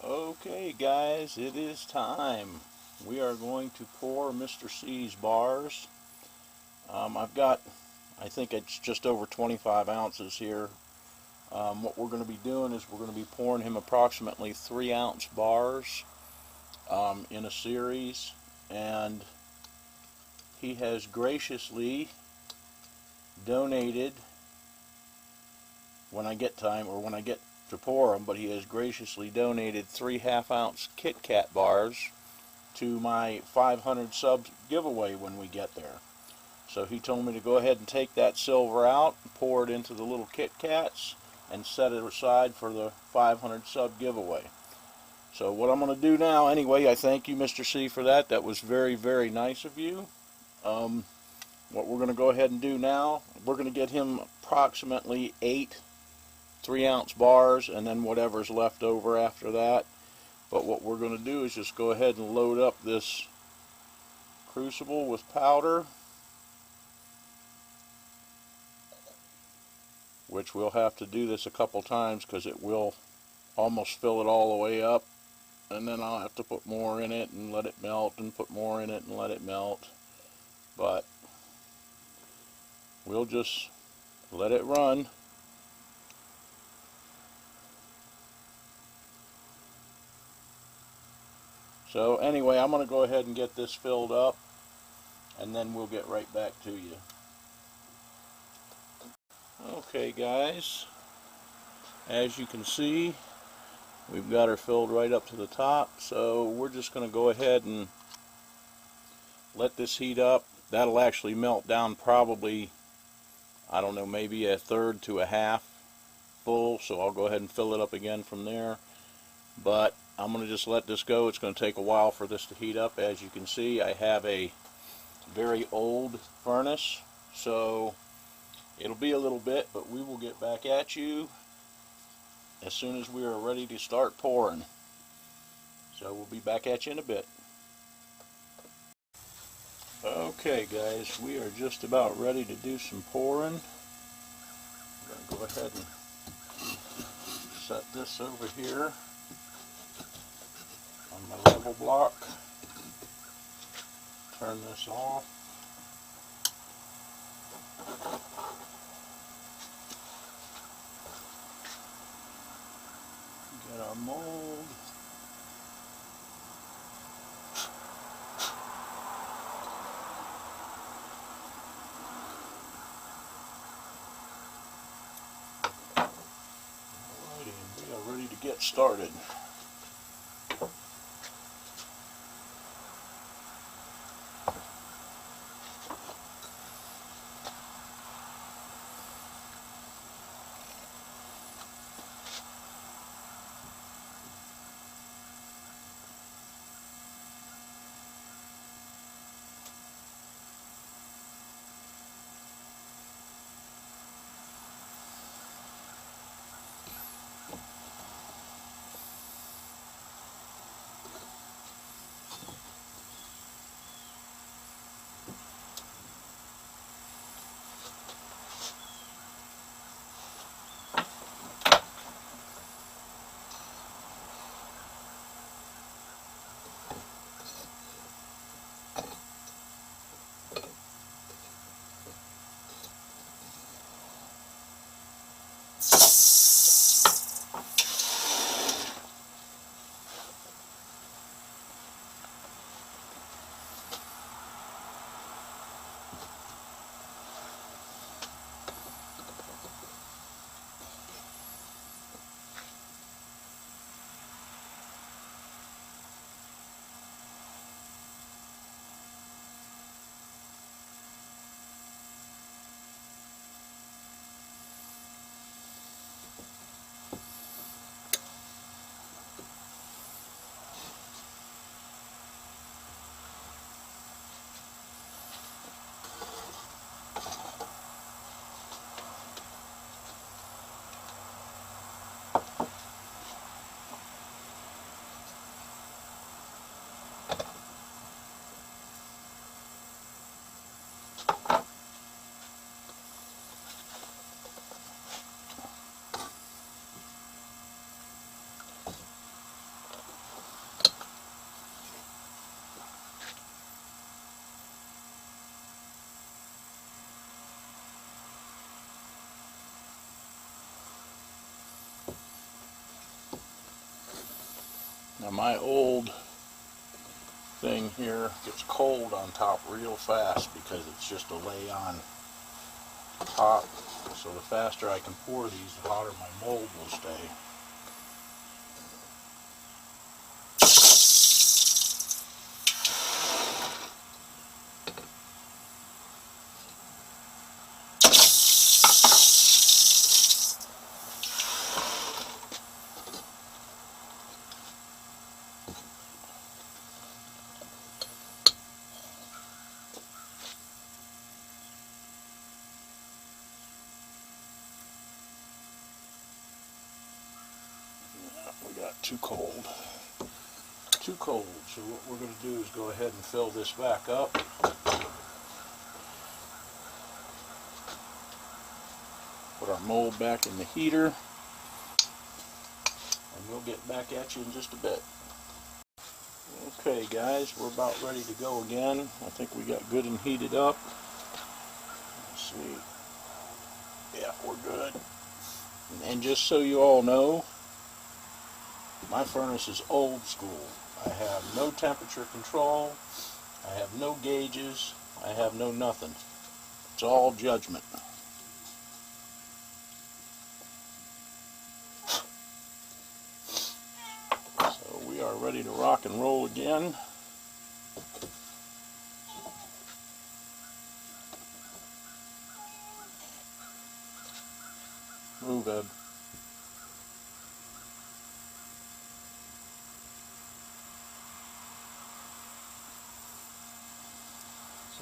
Okay guys, it is time. We are going to pour Mr. C's bars. I've got, I think it's just over 25 ounces here. What we're going to be doing is we're going to be pouring him approximately 3-ounce bars in a series, and he has graciously donated, when I get time or when I get to pour them, but he has graciously donated 3 half-ounce Kit Kat bars to my 500 sub giveaway when we get there. So he told me to go ahead and take that silver out, pour it into the little Kit Kats, and set it aside for the 500 sub giveaway. So what I'm going to do now, anyway, I thank you, Mr. C, for that. That was very, very nice of you. What we're going to go ahead and do now, we're going to get him approximately 8 3-ounce bars, and then whatever's left over after that. But what we're going to do is just go ahead and load up this crucible with powder, which we'll have to do this a couple times because it will almost fill it all the way up, and then I'll have to put more in it and let it melt, and put more in it and let it melt. But we'll just let it run. So anyway, I'm going to go ahead and get this filled up, and then we'll get right back to you. Okay guys, as you can see, we've got her filled right up to the top, so we're just going to go ahead and let this heat up. That'll actually melt down probably, I don't know, maybe a third to a half full, so I'll go ahead and fill it up again from there. But I'm going to just let this go. It's going to take a while for this to heat up. As you can see, I have a very old furnace, so it'll be a little bit, but we will get back at you as soon as we are ready to start pouring. So we'll be back at you in a bit. Okay guys, we are just about ready to do some pouring. I'm going to go ahead and set this over here on my level block. Turn this off. Get our mold. Alrighty, and we are ready to get started. Now my old thing here gets cold on top real fast because it's just a lay on top. So the faster I can pour these, the hotter my mold will stay. We got too cold. Too cold. So what we're going to do is go ahead and fill this back up. Put our mold back in the heater. And we'll get back at you in just a bit. Okay guys, we're about ready to go again. I think we got good and heated up. Let's see. Yeah, we're good. And just so you all know, my furnace is old school. I have no temperature control. I have no gauges. I have no nothing. It's all judgment. So we are ready to rock and roll again. Move, Ed.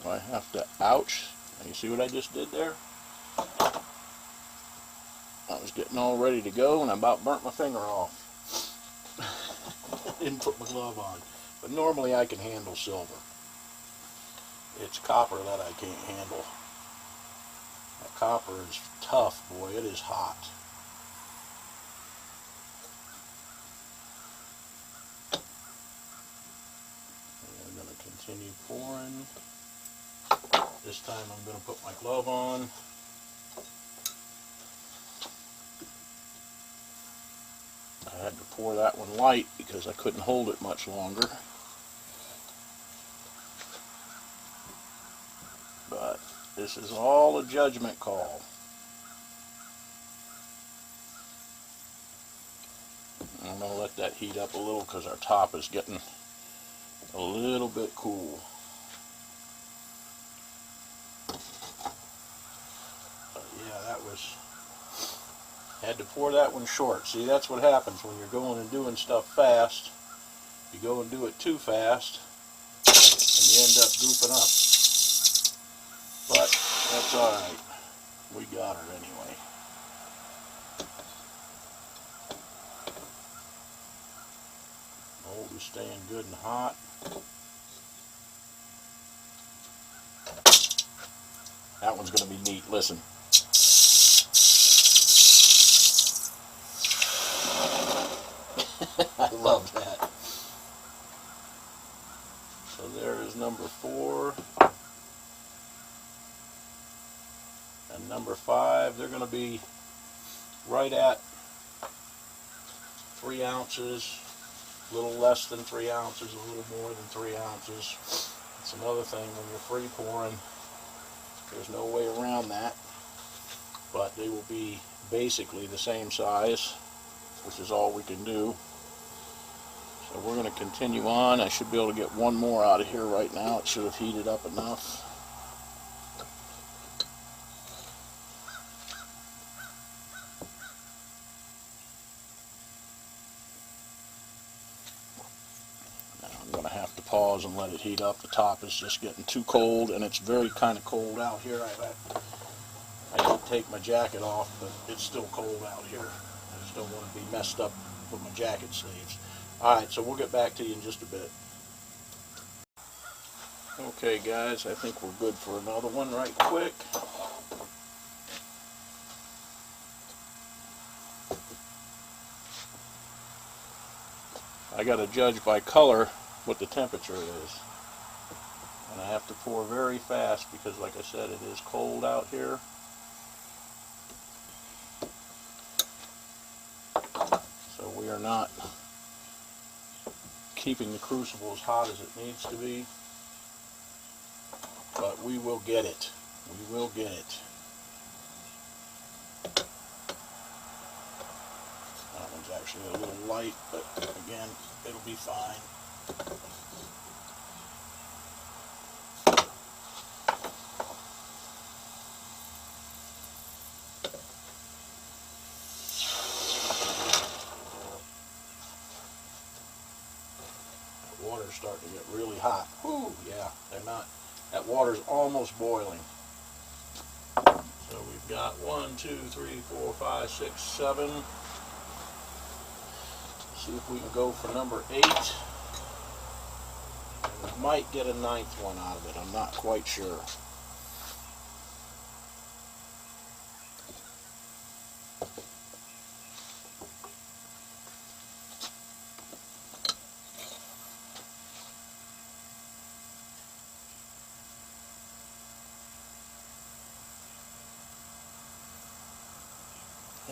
So I have to, ouch. Now you see what I just did there? I was getting all ready to go and I about burnt my finger off. Didn't put my glove on. But normally I can handle silver. It's copper that I can't handle. That copper is tough, boy. It is hot. And I'm going to continue pouring. This time I'm going to put my glove on. I had to pour that one light because I couldn't hold it much longer. But this is all a judgment call. I'm going to let that heat up a little because our top is getting a little bit cool. But yeah, that was... Had to pour that one short. See, that's what happens when you're going and doing stuff fast. You go and do it too fast, and you end up goofing up. But that's alright. We got her anyway. Mold is staying good and hot. That one's going to be neat. Listen. I love that. So there is number 4 and number 5. They're going to be right at 3 ounces, a little less than 3 ounces, a little more than 3 ounces. It's another thing when you're free pouring. There's no way around that. But they will be basically the same size, which is all we can do. So we're going to continue on. I should be able to get one more out of here right now. It should have heated up enough. Now I'm going to have to pause and let it heat up. The top is just getting too cold, and it's very kind of cold out here. I did take my jacket off, but it's still cold out here. I just don't want to be messed up with my jacket sleeves. Alright, so we'll get back to you in just a bit. Okay guys, I think we're good for another one right quick. I got to judge by color what the temperature is. And I have to pour very fast because, like I said, it is cold out here. So we are not keeping the crucible as hot as it needs to be. But we will get it. We will get it. That one's actually a little light, but again, it'll be fine. That water's starting to get really hot. Whew, yeah, they're not. That water's almost boiling. So we've got 1, 2, 3, 4, 5, 6, 7. See if we can go for number 8. And we might get a 9th one out of it. I'm not quite sure.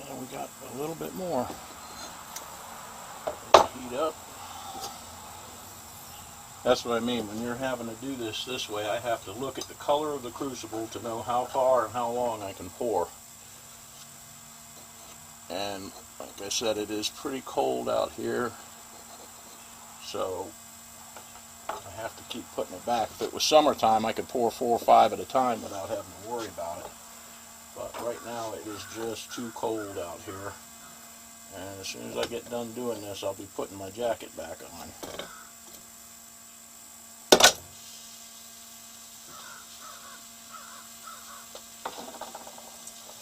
And we got a little bit more. Heat up. That's what I mean. When you're having to do this way, I have to look at the color of the crucible to know how far and how long I can pour. And like I said, it is pretty cold out here, so I have to keep putting it back. If it was summertime, I could pour 4 or 5 at a time without having to worry about it. But right now it is just too cold out here. And as soon as I get done doing this, I'll be putting my jacket back on.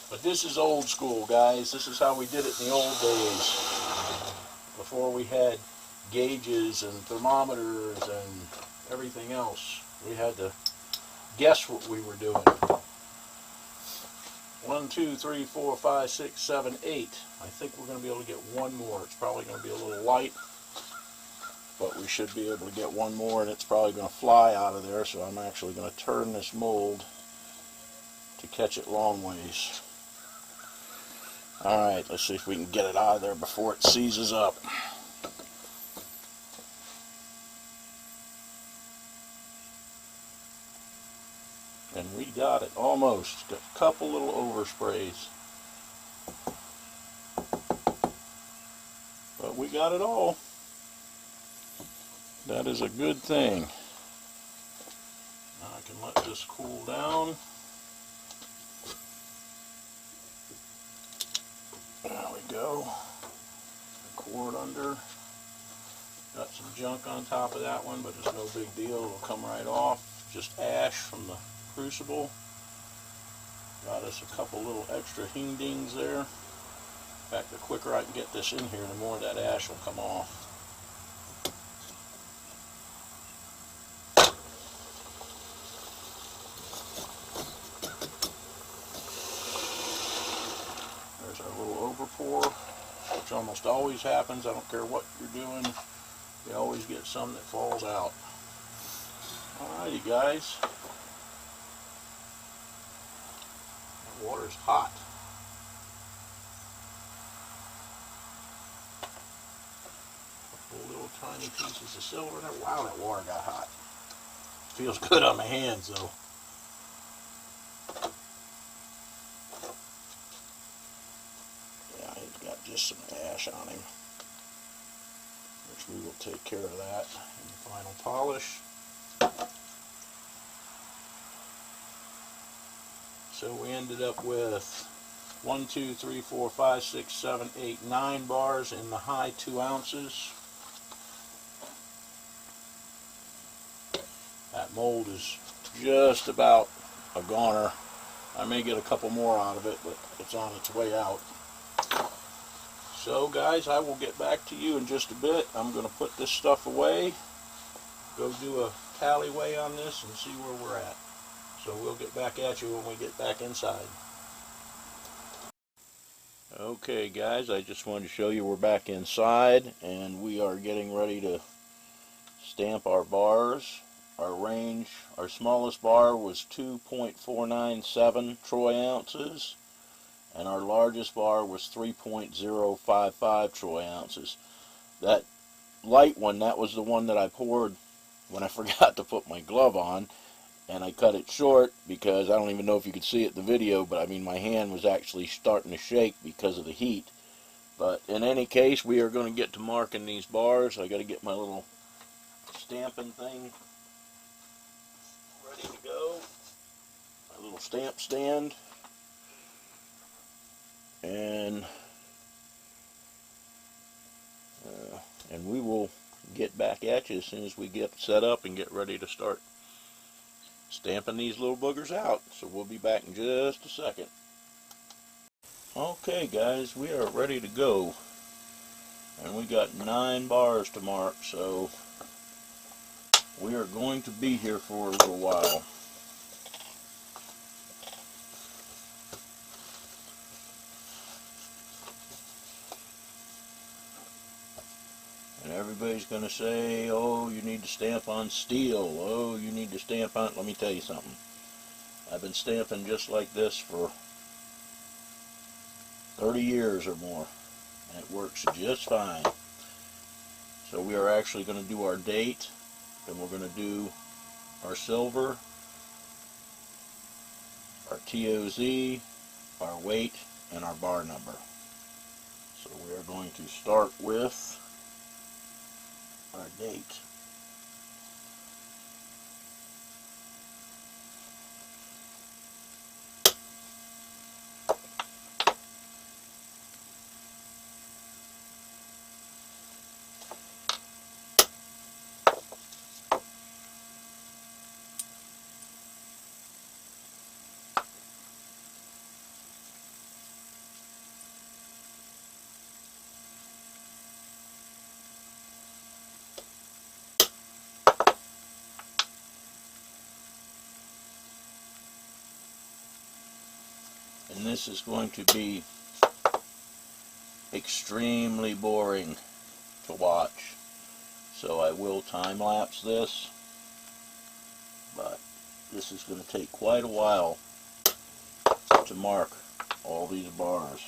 But this is old school, guys. This is how we did it in the old days. Before we had gauges and thermometers and everything else. We had to guess what we were doing. 1, 2, 3, 4, 5, 6, 7, 8. I think we're going to be able to get one more. It's probably going to be a little light, but we should be able to get one more, and it's probably going to fly out of there, so I'm actually going to turn this mold to catch it long ways. Alright, let's see if we can get it out of there before it seizes up. And we got it, almost. Got a couple little oversprays. But we got it all. That is a good thing. Now I can let this cool down. There we go. The cord under. Got some junk on top of that one, but it's no big deal. It'll come right off. Just ash from the crucible. Got us a couple little extra hing-dings there. In fact, the quicker I can get this in here, the more that ash will come off. There's our little overpour, which almost always happens. I don't care what you're doing. You always get some that falls out. Alrighty, guys. The water's hot. Couple little tiny pieces of silver there. Wow, that water got hot. Feels good on my hands, though. Yeah, he's got just some ash on him, which we will take care of that in the final polish. So we ended up with 1, 2, 3, 4, 5, 6, 7, 8, 9 bars in the high 2 ounces. That mold is just about a goner. I may get a couple more out of it, but it's on its way out. So guys, I will get back to you in just a bit. I'm going to put this stuff away, go do a tally weigh on this, and see where we're at. So we'll get back at you when we get back inside. Okay guys, I just wanted to show you we're back inside, and we are getting ready to stamp our bars. Our range, our smallest bar was 2.497 troy ounces, and our largest bar was 3.055 troy ounces. That light one, that was the one that I poured when I forgot to put my glove on, and I cut it short because I don't even know if you could see it in the video, but I mean my hand was actually starting to shake because of the heat. But in any case, we are going to get to marking these bars. I got to get my little stamping thing ready to go. My little stamp stand. And we will get back at you as soon as we get set up and get ready to start stamping these little boogers out. So we'll be back in just a second. Okay guys, we are ready to go. And we got 9 bars to mark, so we are going to be here for a little while. And everybody's going to say, oh, you need to stamp on steel. Oh, you need to stamp on... Let me tell you something. I've been stamping just like this for 30 years or more. And it works just fine. So we are actually going to do our date. Then we're going to do our silver, our TOZ, our weight, and our bar number. So we are going to start with our date. And this is going to be extremely boring to watch. So I will time lapse this, but this is going to take quite a while to mark all these bars.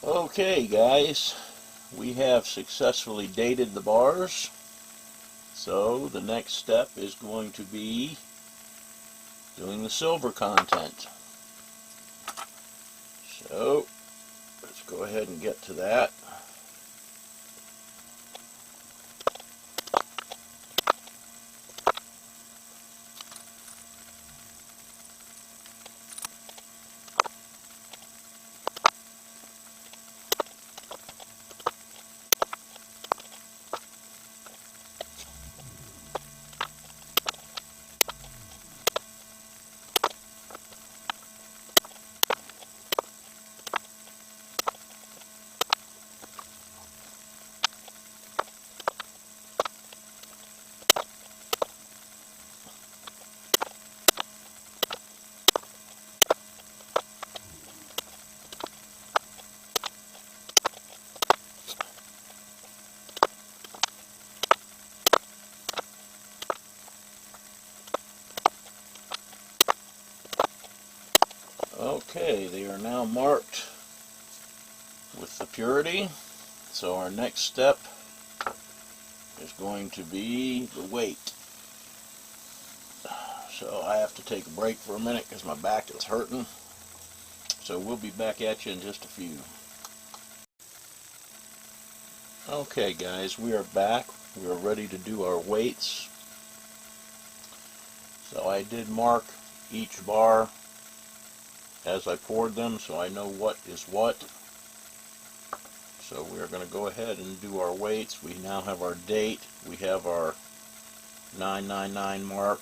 Okay guys, we have successfully dated the bars. So the next step is going to be doing the silver content. So let's go ahead and get to that. Okay, they are now marked with the purity. So our next step is going to be the weight. So I have to take a break for a minute because my back is hurting. So we'll be back at you in just a few. Okay guys, we are back. We are ready to do our weights. So I did mark each bar as I poured them so I know what is what. So we are going to go ahead and do our weights. We now have our date. We have our 999 mark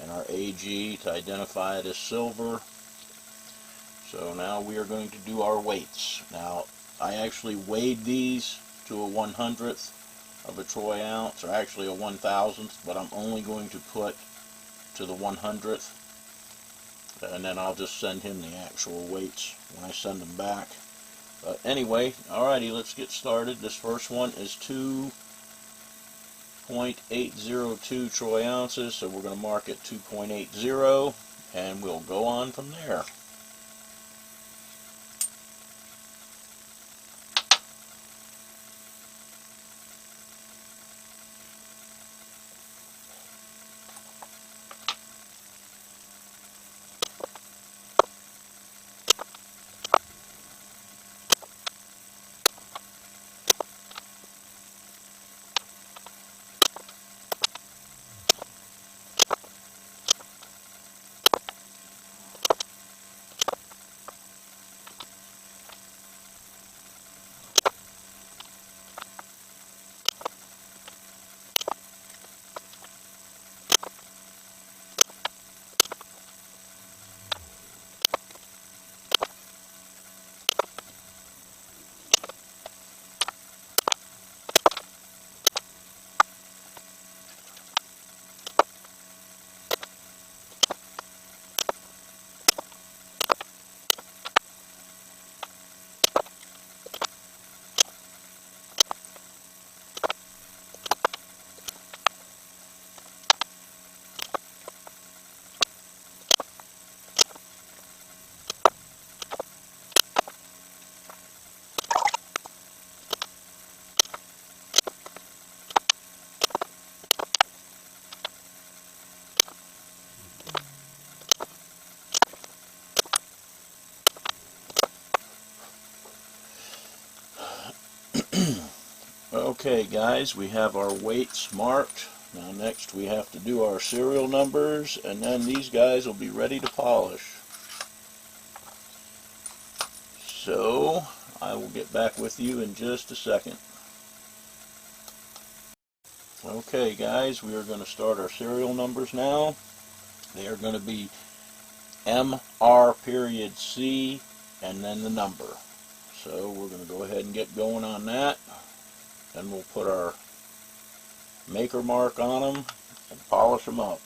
and our AG to identify it as silver. So now we are going to do our weights. Now I actually weighed these to a 100th of a troy ounce, or actually a 1,000th, but I'm only going to put to the 100th, and then I'll just send him the actual weights when I send them back. But anyway, alrighty, let's get started. This first one is 2.802 troy ounces, so we're going to mark it 2.80, and we'll go on from there. Okay guys, we have our weights marked. Now next we have to do our serial numbers, and then these guys will be ready to polish. So I will get back with you in just a second. Okay guys, we are going to start our serial numbers now. They are going to be MR.C and then the number. So we're going to go ahead and get going on that. Then we'll put our maker mark on them and polish them up.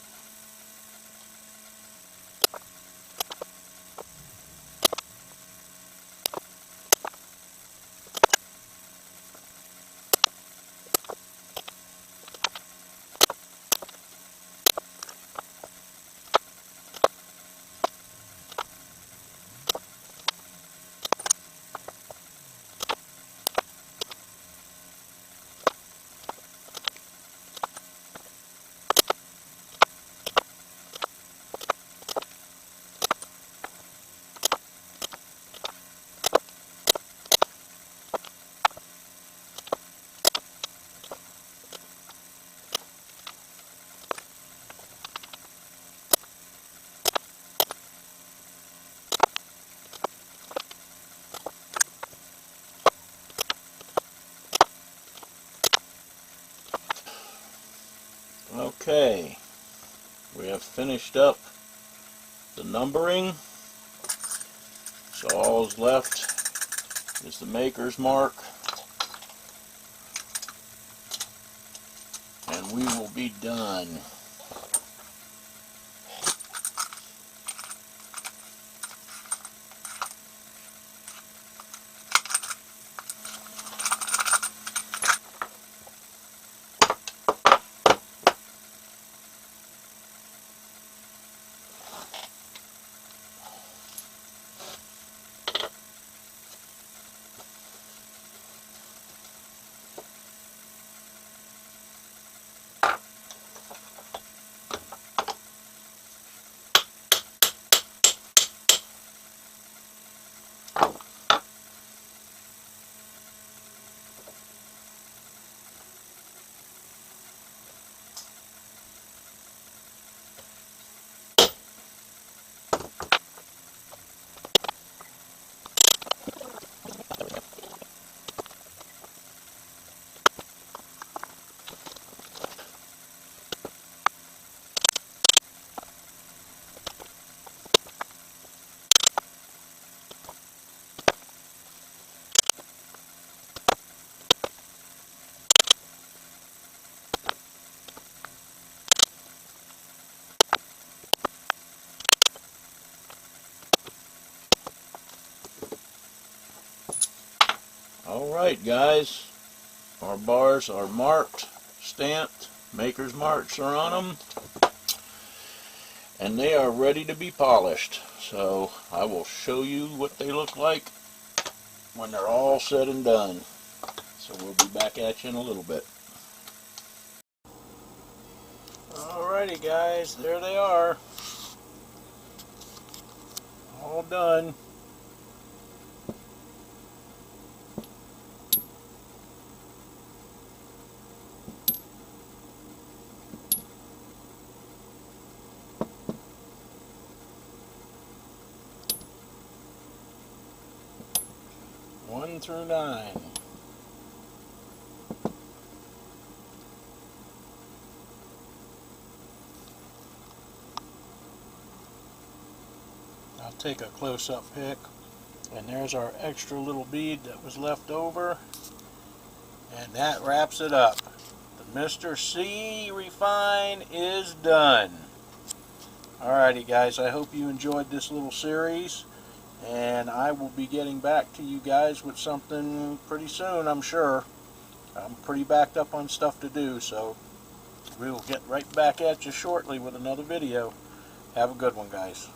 Okay, we have finished up the numbering, so all is left is the maker's mark, and we will be done. Alright guys, our bars are marked, stamped, maker's marks are on them, and they are ready to be polished. So I will show you what they look like when they're all said and done. So we'll be back at you in a little bit. Alrighty guys, there they are. All done. One through 9. I'll take a close-up pic, and there's our extra little bead that was left over, and that wraps it up. The Mr. C Refine is done. Alrighty guys, I hope you enjoyed this little series, and I will be getting back to you guys with something pretty soon, I'm sure. I'm pretty backed up on stuff to do, so we will get right back at you shortly with another video. Have a good one, guys.